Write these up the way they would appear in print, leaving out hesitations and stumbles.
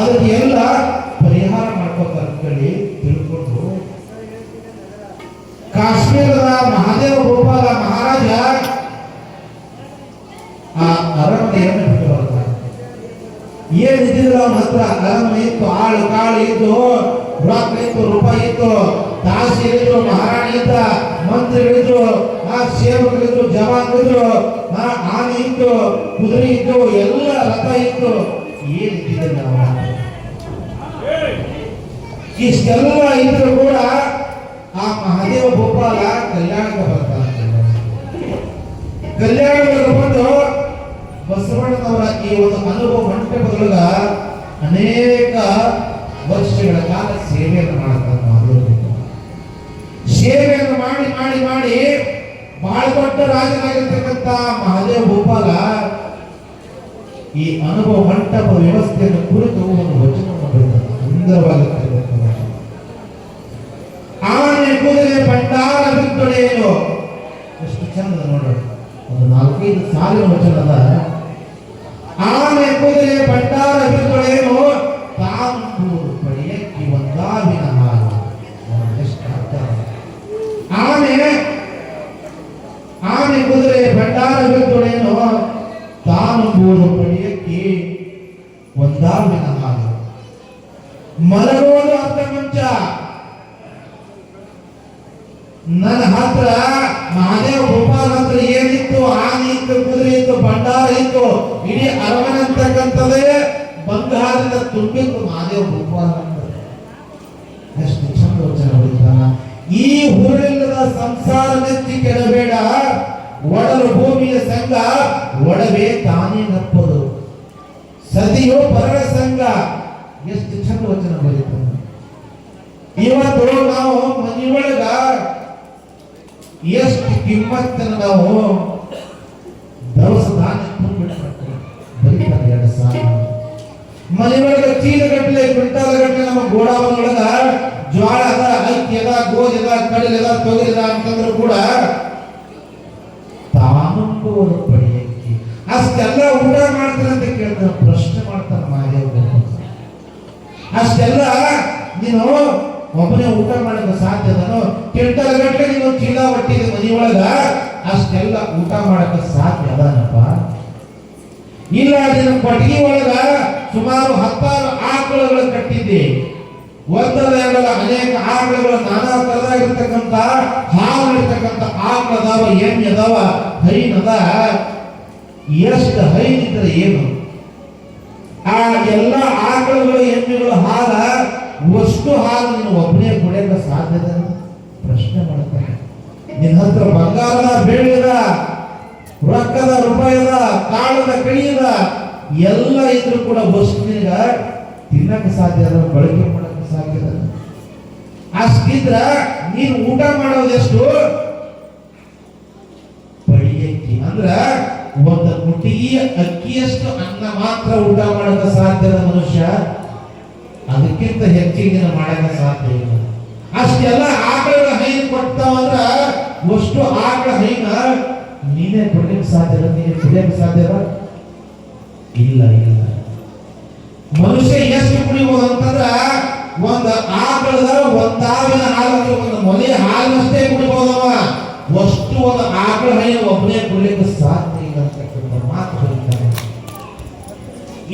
ಅದಕ್ಕೆ ಎಲ್ಲ ಪರಿಹಾರ ಮಾಡ್ಕೋತಾರೆ ತಿಳ್ಕೊಂಡು ಕಾಶ್ಮೀರದ ಮಹಾದೇವ ಗೋಪಾಲ ಮಹಾರಾಜ ಆ ಅರಮನೆಯನ್ನು ಬಿಟ್ಟು ಬರ್ತಾರೆ. ಏನಿದ್ದಿಲ್ಲ ಅವನ ಹತ್ರ ಅರಮನೆ ಇತ್ತು, ಆಳು ಕಾಳು ಇತ್ತು, ರೊಕ್ಕ ಇತ್ತು, ರೂಪಾಯಿ ಇತ್ತು, ದಾಸಿ ಇದ್ರು, ಮಹಾರಾಣಿ ಇದ್ದ, ಮಂತ್ರಿಗಳಿದ್ರು, ಆ ಸೇವಕರಿದ್ರು, ಜವಾನ್ಗಳಿದ್ರು, ಆನೆ ಇತ್ತು, ಕುದುರೆ ಇತ್ತು, ಎಲ್ಲ ರಥ ಇತ್ತು. ಏನಿದ್ದಿಲ್ಲ ಇಷ್ಟೆಲ್ಲ ಇದ್ರು ಕೂಡ ಆ ಮಹಾದೇವ ಗೋಪಾಲ ಕಲ್ಯಾಣಕ್ಕೆ ಬರ್ತಾನೆ. ಕಲ್ಯಾಣಕ್ಕೆ ಬಂದು ಬಸವಣ್ಣನವರ ಈ ಒಂದು ಅನುಭವ ಮಂಟಪದೊಳಗ ಅನೇಕ ವರ್ಷಗಳ ಕಾಲ ಸೇವೆಯನ್ನು ಮಾಡ್ತಾರೆ. ಸೇವೆಯನ್ನು ಮಾಡಿ ಮಾಡಿ ಮಾಡಿ ಬಹಳ ದೊಡ್ಡ ರಾಜನಾಗಿರ್ತಕ್ಕಂಥ ಮಹಾದೇವ ಗೋಪಾಲ ಈ ಅನುಭವ ಮಂಟಪ ವ್ಯವಸ್ಥೆಯನ್ನು ಕುರಿತು ಒಂದು ವಚನವನ್ನು ಬರೆದಿದ್ದಾರೆ. ಸುಂದರವಾಗಿರ್ತಕ್ಕಂಥ ಆನೆ ಕುದುರೆ ಭಂಡಾರ ಬಿತ್ತೊಡೆಯಲು ಎಷ್ಟು ಚಂದ ನೋಡ್ರಿ. ಒಂದು 4-5 ಸಾಲಿನ ವಚನದ ಆನೆ ಕುದುರೆ ಭಂಡಾರ ಬಿತ್ತೊಡೆಯಲು ತಾಂಬೂರು ಪಡೆಯಕ್ಕೆ ಒಂದಾವಿನ ಹಾಲು. ಆನೆ ಕುದುರೆ ಭಂಡಾರ ಬಿತ್ತೊಡೆಯಲು ತಾಂಬೂರು ಪಡೆಯಕ್ಕೆ ಒಂದಾವಿನ ಹಾಲು. ಮಲಗೋದು ಅರ್ಧ ಮಂಚ. ನನ್ನ ಹತ್ರ ಮಹಾದೇವ ಗೋಪಾಲ ಹತ್ರ ಏನಿತ್ತು? ಆನೆ ಇತ್ತು, ಕುದುರೆ ಇತ್ತು, ಭಂಡಾರ ಇತ್ತು, ಇಡೀ ಅರಮನೆ ಅಂತಕ್ಕಂಥದ್ದೇ ಬಂಗಾರದಿಂದ ತುಂಬಿತ್ತು ಮಹಾದೇವ ಗೋಪಾಲ. ಎಷ್ಟು ಚಂದ ವಚನ ಬರೀತಾನ. ಈ ಹುರಿಲ್ಲದ ಸಂಸಾರ ನೆಚ್ಚಿ ಕೆಡಬೇಡ, ಒಡಲು ಭೂಮಿಯ ಸಂಘ ಒಡವೆ ತಾನೇ ನಪ್ಪದು, ಸದಿಯೋ ಪರರ ಸಂಘ. ಎಷ್ಟು ಚಂದ ವಚನ ಬರೀತಾನ. ಇವತ್ತು ನಾವು ಮನೆಯೊಳಗ ಎಷ್ಟು ಕಿಮ್ಮತ್ತನ್ನು ನಾವು ದವಸ ಧಾನ್ಯ ತುಂಬಿಡ್ತಾರೆ. ಬರೀತಾರೆ 2 ಸಾಲ. ಮನೆಯೊಳಗ ಚೀಲಗಟ್ಟಲೆ ಕ್ವಿಂಟಾಲ್ಗಟ್ಟಲೆ ನಮ್ಮ ಗೋಡಾವನೊಳಗ ಜ್ವಾಳ ಅದ, ಅಕ್ಕಿ ಅದ, ಗೋಧಿ ಅದ, ಕಡಲೆ ಅದ, ತೊಗರಿ ಅದ ಅಂತಂದ್ರು ಕೂಡ ತಾನಂಬುವರು ಪಡೆಯಕ್ಕೆ ಅಷ್ಟೆಲ್ಲ ಊಟ ಮಾಡ್ತಾರೆ ಅಂತ ಕೇಳ್ತಾರೆ. ಪ್ರಶ್ನೆ ಮಾಡ್ತಾರೆ ಮಹಾದೇವ. ಅಷ್ಟೆಲ್ಲ ನೀನು ಒಬ್ಬನೇ ಊಟ ಮಾಡಕ್ಕೆ ಸಾಧ್ಯ ಅದನೋ? ಕ್ವಿಂಟಲ್ ಗಟ್ಟಲೆ ನೀನು ಚೀಲ ಒಟ್ಟಿಗೆ ಮನೆಯೊಳಗ ಅಷ್ಟೆಲ್ಲ ಊಟ ಮಾಡಕ್ಕೆ ಸಾಧ್ಯ ಅದನಪ್ಪ? ಇಲ್ಲ. ನಿನ್ನ ಕೊಟ್ಟಿಗೆ ಒಳಗ ಸುಮಾರು 10 ಆಕಳುಗಳು ಕಟ್ಟಿದ್ದೆ. ಒಂದಲ್ಲ ಎರಡಲ್ಲ ಅನೇಕ ಆಕಳುಗಳು, ನಾನಾ ತರದಾಗಿರ್ತಕ್ಕಂಥ ಹಾಲು ಇರ್ತಕ್ಕಂಥ ಆಕಳು ಅದಾವ, ಎಮ್ಮೆ ಅದಾವ, ಹೈನ್ ಅದ. ಎಷ್ಟು ಹೈನ್ ಇದ್ರೆ ಏನು? ಆ ಎಲ್ಲ ಆಕಳುಗಳು ಎಮ್ಮೆಗಳು ಹಾಲ ಅಷ್ಟು ಹಾಲು ನೀನು ಒಬ್ಬನೇ ಕುಡಿಯಕ್ಕೆ ಸಾಧ್ಯದ? ಪ್ರಶ್ನೆ ಮಾಡ್ತಾರೆ. ನಿನ್ನ ಹತ್ರ ಬಂಗಾರದ, ಬೆಳ್ಳಿದ, ರೊಕ್ಕದ, ರೂಪಾಯಿದ, ಕಾಳದ, ಕಳಿಯದ ಎಲ್ಲ ಇದ್ರು ಕೂಡ ವಸ್ತು ನಿನಗ ತಿನ್ನಕ್ಕೆ ಸಾಧ್ಯ ಅದ, ಬಳಕೆ ಮಾಡಕ್ಕೆ ಸಾಧ್ಯ ಅದ? ಅಷ್ಟಿದ್ರ ನೀನು ಊಟ ಮಾಡೋದೆಷ್ಟು? ಪಡಿಯಕ್ಕಿ ಅಂದ್ರ ಒಂದು ಮುಟ್ಟಿಗೆ ಅಕ್ಕಿಯಷ್ಟು ಅನ್ನ ಮಾತ್ರ ಊಟ ಮಾಡಕ್ಕೆ ಸಾಧ್ಯದ ಮನುಷ್ಯ. ಅದಕ್ಕಿಂತ ಹೆಚ್ಚಿಗೆ ಮಾಡಕ್ಕೆ ಸಾಧ್ಯ ಇಲ್ಲ. ಅಷ್ಟೆಲ್ಲ ಆಕಳ ಹೈನು ಕೊಡ್ತಾವಂದ್ರ ಅಷ್ಟು ಆಕಳ ಹೈನ ನೀನೇ ಕೊಡ್ಲಿಕ್ಕೆ ಸಾಧ್ಯ ಇಲ್ಲ, ನೀನು ಕುಡಿಯಕ್ಕೆ ಸಾಧ್ಯ ಇಲ್ಲ. ಇಲ್ಲ. ಮನುಷ್ಯ ಎಷ್ಟು ಕುಡಿಬಹುದು ಅಂತಂದ್ರ ಒಂದು ಆಕಳದ ಒಂದಾವಿನ ಹಾಲು, ಒಂದು ಮೊಲೆ ಹಾಲಷ್ಟೇ ಕುಡಿಬಹುದವ. ಅಷ್ಟು ಒಂದು ಆಕಳ ಹೈನ ಒಬ್ಬನೇ ಕುಡಿಲಿಕ್ಕೆ ಸಾಧ್ಯ ಇಲ್ಲ ಅಂತಕ್ಕಂಥ ಮಾತು ಬರೀತಾರೆ.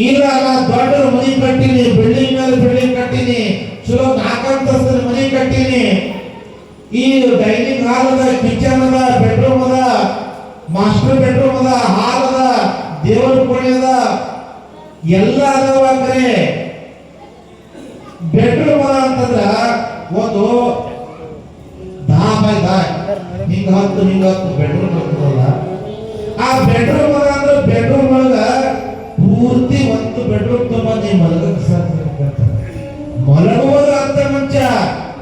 ಇಲ್ಲ, ದೊಡ್ಡ ಮನೆ ಕಟ್ಟಿನಿ, ಬಿಲ್ಡಿಂಗ್ ಮೇಲೆ ಬಿಲ್ಡಿಂಗ್ ಕಟ್ಟಿನಿ, ಚಲೋ 4 ಅಂತಸ್ತಿನ ಮನೆ ಕಟ್ಟಿನಿ, ಈ ಡೈನಿಂಗ್ ಹಾಲ್ ಅದ, ಕಿಚನ್ ಅದ, ಬೆಡ್ರೂಮ್ ಅದ, ಮಾಸ್ಟರ್ ಬೆಡ್ರೂಮ್ ಅದ, ಹಾಲ್ ಅದ, ದೇವರ ಕೋಣೆ ಅದ, ಎಲ್ಲ ಅದಾವ. ಅಂದ್ರೆ ಬೆಡ್ರೂಮ್ ಅದ ಅಂತಂದ್ರ ಒಂದು 10 ಹಿಂಗ 10 ಬೆಡ್ರೂಮ್ ಇರ್ತದಲ್ಲ. ಆ ಬೆಡ್ರೂಮ್ ಅದ ಅಂದ್ರೆ ಬೆಡ್ರೂಮ್ ಒಳಗ ಪೂರ್ತಿ ಒಂದು ಬೆಡ್ರೂಮ್ ತುಂಬಾ ನೀವು ಮಲಗಕ್ಕೆ ಸಾಧ್ಯ. ಮಲಗುವುದು ಅರ್ಧ ಮಂಚ.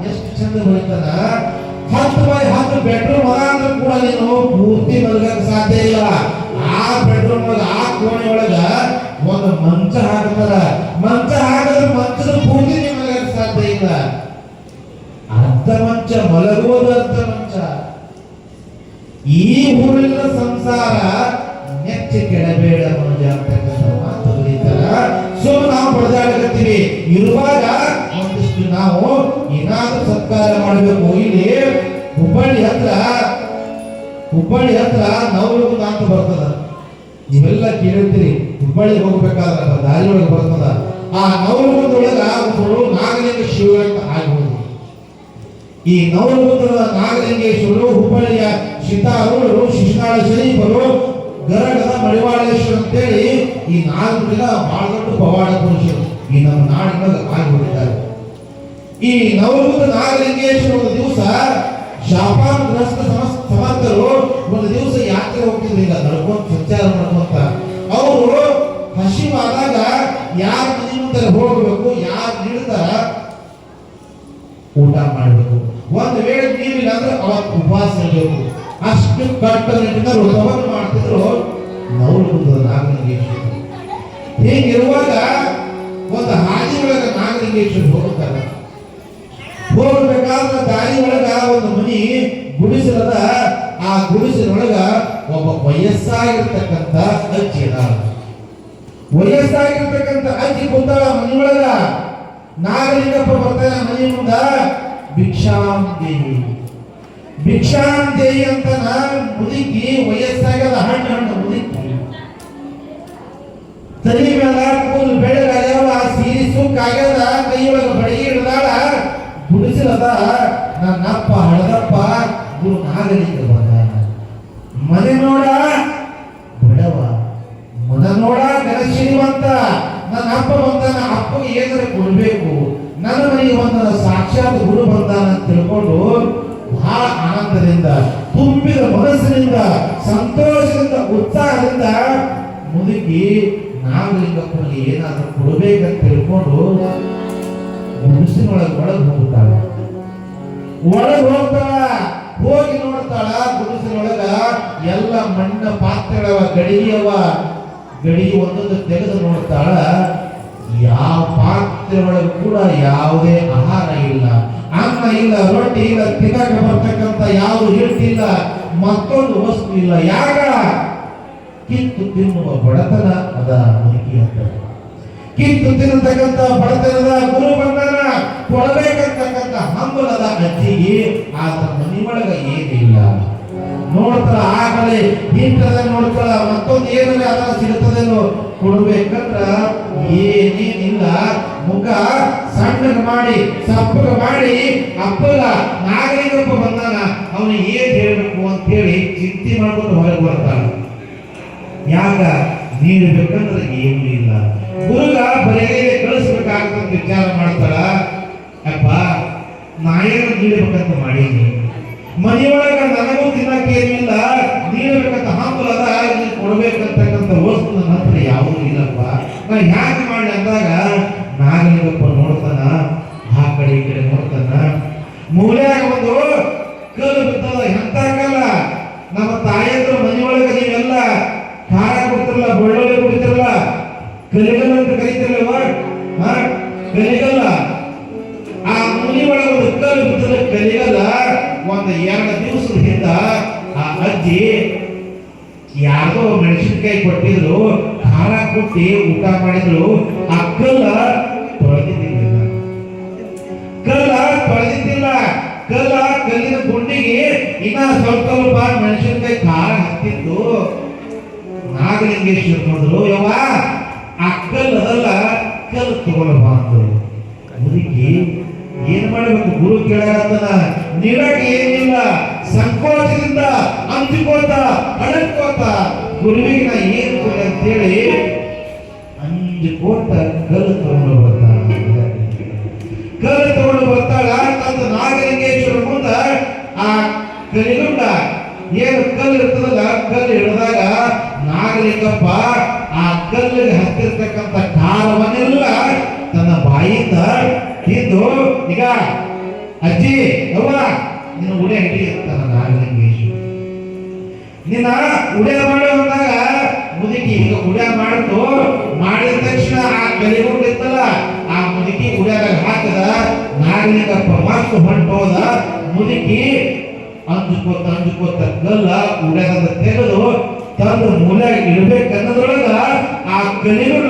ಎಷ್ಟು ಚಂದ ಬರೀತಾನ. 10 ಬೆಡ್ರೂಮ್ ಅದ ಅಂದ್ರೆ ಕೂಡ ನೀನು ಪೂರ್ತಿ ಮಲಗಕ್ಕೆ ಸಾಧ್ಯ ಇಲ್ಲ. ಆ ಬೆಡ್ರೂಮ್ ಒಳಗ, ಆ ಕೋಣೆ ಒಳಗ ಒಂದು ಮಂಚ ಹಾಕ್ತಾರ. ಮಂಚ ಹಾಕಿದ್ರೆ ಮಂಚದ ಪೂರ್ತಿ ನೀವು ಮಲಗಕ್ಕೆ ಸಾಧ್ಯ ಇಲ್ಲ. ಅರ್ಧ ಮಂಚ, ಮಲಗುವುದು ಅರ್ಧ ಮಂಚ. ಈ ಊರಿನ ಸಂಸಾರ ನೆಚ್ಚಿ ಕೆಡಬೇಡ ಮನುಜ ಅಂತಕ್ಕಂಥ ಮಾತು ಬರೀತಾರ. ಸೊ ನಾವು ಬಡದಾಡಕತ್ತೀವಿ. ಇರ್ತೀವಿ. ಇರುವಾಗ ಒಂದಿಷ್ಟು ನಾವು ಏನಾದ್ರೂ ಸತ್ಕಾರ ಮಾಡಬೇಕು. ಇಲ್ಲಿ ಹುಬ್ಬಳ್ಳಿ ಹತ್ರ ನವಲಗುಂದ ಅಂತ ಬರ್ತದ, ನೀವೆಲ್ಲ ಕೇಳಿರ್ತೀರಿ. ಹುಬ್ಬಳ್ಳಿಗೆ ಹೋಗ್ಬೇಕಾದ್ರ ದಾರಿ ಒಳಗೆ ಬರ್ತದ. ಆ ನವಲಗುಂದೊಳಗ ಒಬ್ಬರು ನಾಗಲಿಂಗೇಶ್ವರ ಅಂತ ಆಗ್ಬೋದು. ಈ ನವಲಗುಂದದ ನಾಗಲಿಂಗೇಶ್ವರರು, ಹುಬ್ಬಳ್ಳಿಯ ಶಿತಾರೂಢರು, ಶಿಶುನಾಳ ಶರೀಫರು, ಗರಗದ ಮಡಿವಾಳೇಶ್ವರ ಅಂತೇಳಿ ಈ 4 ದಿನ ಬಹಳ ದೊಡ್ಡ ಪವಾಡ ಪುರುಷರು ಈ ನಮ್ಮ ನಾಡಿನೊಳಗೆ ಆಗಿಬಿಟ್ಟಿದ್ದಾರೆ. ಈ ನವಲಗುಂದ ನಾಗಲಿಂಗೇಶ್ವರ ಒಂದು ದಿವಸ ಶಾಪಾನಗ್ರಸ್ತ ಸಮರ್ಥರು ಒಂದು ದಿವಸ ಯಾತ್ರೆ ಹೋಗ್ತಿದ್ರು. ಈಗ ನಡ್ಕೊಂತ ಸಂಚಾರ ಮಾಡ್ಕೊಂತ ಅವರು ಹಸಿವಾದಾಗ ಯಾರ ಮನೆ ಮುಂದೆ ಹೋಗಬೇಕು, ಯಾರು ನೀಡ್ತಾರ ಊಟ ಮಾಡಬೇಕು. ಒಂದು ವೇಳೆ ನೀರಿಲ್ಲ ಅಂದ್ರೆ ಅವತ್ತು ಉಪವಾಸ ಇರಬೇಕು. ಅಷ್ಟು ಕಟ್ಟುನಿಟ್ಟಿನ ವ್ರತವನ್ನು ಮಾಡ್ತಿದ್ರು ನವಲಗುಂದದ ನಾಗಲಿಂಗೇಶ್ವರ. ಹೀಗಿರುವಾಗ ಒಂದು ಹಾದಿ ಒಳಗ ನಾಗಲಿಂಗೇಶ್ವರ ಹೋಗುತ್ತಾರೆ. ಹೋಗ್ಬೇಕಾದ್ರೆ ದಾರಿ ಒಳಗ ಒಂದು ಮನಿ ಗುಡಿಸಲದ. ಆ ಗುಡಿಸಲೊಳಗ ಒಬ್ಬ ವಯಸ್ಸಾಗಿರ್ತಕ್ಕಂಥ ಅಜ್ಜಿ ಅದಾಳ. ವಯಸ್ಸಾಗಿರ್ತಕ್ಕಂಥ ಅಜ್ಜಿ ಕೂತಾಳ ಮನೆಯೊಳಗ. ನಾಗಲಿಂಗಪ್ಪ ಬರ್ತಾನೆ ಮನೆ ಮುಂದ. ಭಿಕ್ಷಾಂ ದೇವಿ ಅಂತ ಮುದುಕಿ, ವಯಸ್ಸಾಗದ ಹಣ್ಣು ಮುದುಕಿ, ತಲೆ ಮೇಲೆ ಕೂದಲು ಬೆಳಗಾಗ್ಯಾವ, ಸೀರೆ ಸುಕ್ಕಾಗ್ಯದ, ಕೈಯೊಳಗ ಬಡಗಿ ಹಿಡ್ದಾಳ. ಗುಡಿಸಲದ. ನನ್ನಪ್ಪ ಹಳದಪ್ಪ ಗುರು ನಾಗಲಿಂಗ ಬಂದಾನ. ಮನೆ ನೋಡ ಬಡವ, ಮನ ನೋಡ ಶ್ರೀಮಂತ. ನನ್ನ ಅಪ್ಪ ಬಂದಾನ, ಅಪ್ಪಗೆ ಏನಾರ ಕೊಡ್ಬೇಕು. ನನ್ನ ಮನೆಗೆ ಬಂದ ಸಾಕ್ಷಾತ್ ಗುರು ಬಂದಾನ ಅಂತ ತಿಳ್ಕೊಂಡು ಬಹಳ ಆನಂದದಿಂದ, ತುಂಬಿದ ಮನಸ್ಸಿನಿಂದ, ಸಂತೋಷದಿಂದ, ಉತ್ಸಾಹದಿಂದ ಮುದುಕಿ ನಾಗಲಿಂಗಪ್ಪನಿಗೆ ಏನಾದ್ರೂ ಕೊಡ್ಬೇಕಂತ ತಿಳ್ಕೊಂಡು ಗುಡಿಸಿನೊಳಗೆ ಹೋಗ್ತಾಳ. ಹೋಗಿ ನೋಡ್ತಾಳ. ಗುಡಿಸಿನೊಳಗ ಎಲ್ಲ ಮಣ್ಣ ಪಾತ್ರೆಗಳವ, ಗಡಿಗೆ ಒಂದೊಂದು ತೆಗೆದು ನೋಡ್ತಾಳ. ಯಾವ ಪಾತ್ರೆ ಒಳಗೆ ಕೂಡ ಯಾವುದೇ ಆಹಾರ ಇಲ್ಲ, ಅನ್ನ ಇಲ್ಲ, ರೊಟ್ಟಿ ಇಲ್ಲ, ತಿನ್ನಕ ಬರ್ತಕ್ಕಂಥ ಯಾವ ಹಿಟ್ಟಿಲ್ಲ, ಮತ್ತೊಂದು ವಸ್ತು ಇಲ್ಲ. ಯಾಕ? ಕಿತ್ತು ತಿನ್ನುವ ಬಡತನ ಅದ ಮುದುಕಿ ಅಂತ. ಕಿತ್ತು ತಿನ್ನತಕ್ಕಂಥ ಬಡತನದ ಗುರು ಬಂಧನ ಕೊಡಬೇಕಂತಕ್ಕಂಥ ಹಂಬಲದ ಅಜ್ಜಿಗೆ ಆತ ಮನೆ ಒಳಗ ಏನಿಲ್ಲ. ನೋಡ್ತಾಳ, ಆ ಕಡೆ ಹಿಟ್ಟದ ನೋಡ್ತಾಳ, ಮತ್ತೊಂದು ಏನಾದ್ರೆ ಅದನ್ನ ಸಿಗುತ್ತದೇನೋ ಕೊಡ್ಬೇಕಂದ್ರ ಏನೇನಿಲ್ಲ. ಮುಖ ಸಣ್ಣಗೆ ಮಾಡಿ, ಸಪ್ಪಗ ಮಾಡಿ, ಅಪ್ಪಗ ನಾಗಲಿಂಗಪ್ಪ ಬಂದಾನ, ಅವನಿಗೆ ಏನ್ ಹೇಳ್ಬೇಕು ಅಂತ ಹೇಳಿ ಚಿಂತೆ ಮಾಡ್ಕೊಂಡು ಹೊರಗೆ ಬರ್ತಾಳ. ಯಾಕ? ನೀಡಬೇಕಂದ್ರೆ ಏನೂ ಇಲ್ಲ. ಗುರುಗ ಬರೆಗೆ ಕಳಿಸ್ಬೇಕಾಗ್ತಂತ ವಿಚಾರ ಮಾಡ್ತಾಳ. ಅಪ್ಪ ನಾ ಏನು ನೀಡಬೇಕಂತ ಮಾಡೀನಿ, ಮನೆಯೊಳಗ ನನಗೂ ತಿನ್ನಕ್ಕೇನಿಲ್ಲ, ನೀಡಬೇಕಂತ ಹಂಬಲದ, ಕೊಡ್ಬೇಕಂತಕ್ಕಂಥ ವಸ್ತು ನನ್ನ ಹತ್ರ ಯಾವುದೂ ಇಲ್ಲಪ್ಪ, ನಾ ಹ್ಯಾಕೆ ಮಾಡಿ ಅಂದಾಗ ನಾಗಲಿಂಗಪ್ಪ ನೋಡ್ತಾನ. ಆ ಕಡೆ ಈ ಕಡೆ ನೋಡ್ತಾನ. ಮೂಲ್ಯಾಗ ಒಂದು ಕಲ್ಲು ಬಿದ್ದದ. ಎಂತ ಕಲ್ಲ? ನಮ್ಮ ತಾಯಂದ್ರ ಮನೆಯೊಳಗ ನೀವೆಲ್ಲ ಖಾರ ಕೊಡ್ತಿರಲ್ಲ, ಬೆಳ್ಳುಳ್ಳಿ ಕೊಡ್ತಿರಲ್ಲ, ಕಲಿಗಲ್ಲ ಅಂತ ಕರೀತಿರಲ್ವ? ಕಲಿಗಲ್ಲ. ಆ ಮನೆ ಒಳಗೆ ಒಂದು ಕಲ್ಲು ಬಿದ್ದದ. ಕಲಿಗಲ್ಲ. ಒಂದು 2 ದಿವಸದ ಹಿಂದ ಆ ಅಜ್ಜಿ ಯಾರ್ದೋ ಮೆಣಸಿನಕಾಯಿ ಕೊಟ್ಟಿದ್ರು, ಖಾರ ಕೊಟ್ಟಿ ಊಟ ಮಾಡಿದ್ರು. ಆ ಕಲ್ಲ ತೊಳೆದಿದ್ದಿಲ್ಲ. ಕಲ್ಲಿನ ಗುಂಡಿಗೆ ಇನ್ನ ಸ್ವಲ್ಪ ಮೆಣಸಿನಕಾಯಿ ಖಾರ ಹತ್ತಿತ್ತು. ನಾಗಲಿಂಗೇಶ್ವರ ನೋಡಿದ್ರು, ಯವ್ವ ಆ ಕಲ್ಲು ಅದಲ್ಲ, ಕಲ್ಲು ತಗೊಳ್ಬಾರ್ದು. ಮುದುಕಿ ಏನ್ ಮಾಡಬೇಕು? ಗುರು ಕೇಳಾಗತ್ತನ. ನೀಡಕ್ಕೆ ಏನಿಲ್ಲ, ಸಂಕೋಚದಿಂದ ಅಂಜಿಕೋತ ಅಡಕೋತ ಗುರುವಿಗೆ ನಾ ಏನು ಕೊಡಿ ಅಂತೇಳಿ ಅಂಜಿಕೋತ ಕಲ್ಲು ತಗೊಂಡು ಬರ್ತಾಳ. ತಂದು ನಾಗಲಿಂಗೇಶ್ವರ ಮುಂದ ಆ ಕಲಿಗುಂಡ ಏನು ಕಲ್ಲು ಇರ್ತದಲ್ಲ, ಕಲ್ಲು ಹಿಡಿದಾಗ ನಾಗಲಿಂಗಪ್ಪ ಆ ಕಲ್ಲಿಗೆ ಹತ್ತಿರ್ತಕ್ಕಂಥ ಖಾರವನ್ನೆಲ್ಲ ತನ್ನ ಬಾಯಿಂದ ತಿಂದು, ಈಗ ಅಜ್ಜಿ ಅವ್ವ ನಿನ್ನ ಉಡೆ ಹಿಡಿ ಅಂತಾನ ನಾಗಲಿಂಗೇಶ್ವರ. ನಿನ್ನ ಉಡೆ ಮಾಡು ಅಂದಾಗ ಮುದುಕಿ ಈಗ ಉಡೆ ಮಾಡ್ತು. ಮಾಡಿದ ತಕ್ಷಣ ಆ ಕಲಿಗುಂಡ ಇತ್ತಲ್ಲ, ಆ ಮುದುಕಿ ಉಡ್ಯಾಗ ಹಾಕದ. ನಾಗಲಿಂಗಪ್ಪ ಮಸ್ತ್ ಹೊಂಟೋದ. ಮುದುಕಿ ಅಂಜುಕೋತ ಕಲ್ಲ ಉಡ್ಯಾಗ ತೆಗೆದು ತಂದು ಮೂಲ್ಯಾಗ ಇಡಬೇಕನ್ನೋದ್ರೊಳಗ ಆ ಕಲಿಗುಂಡ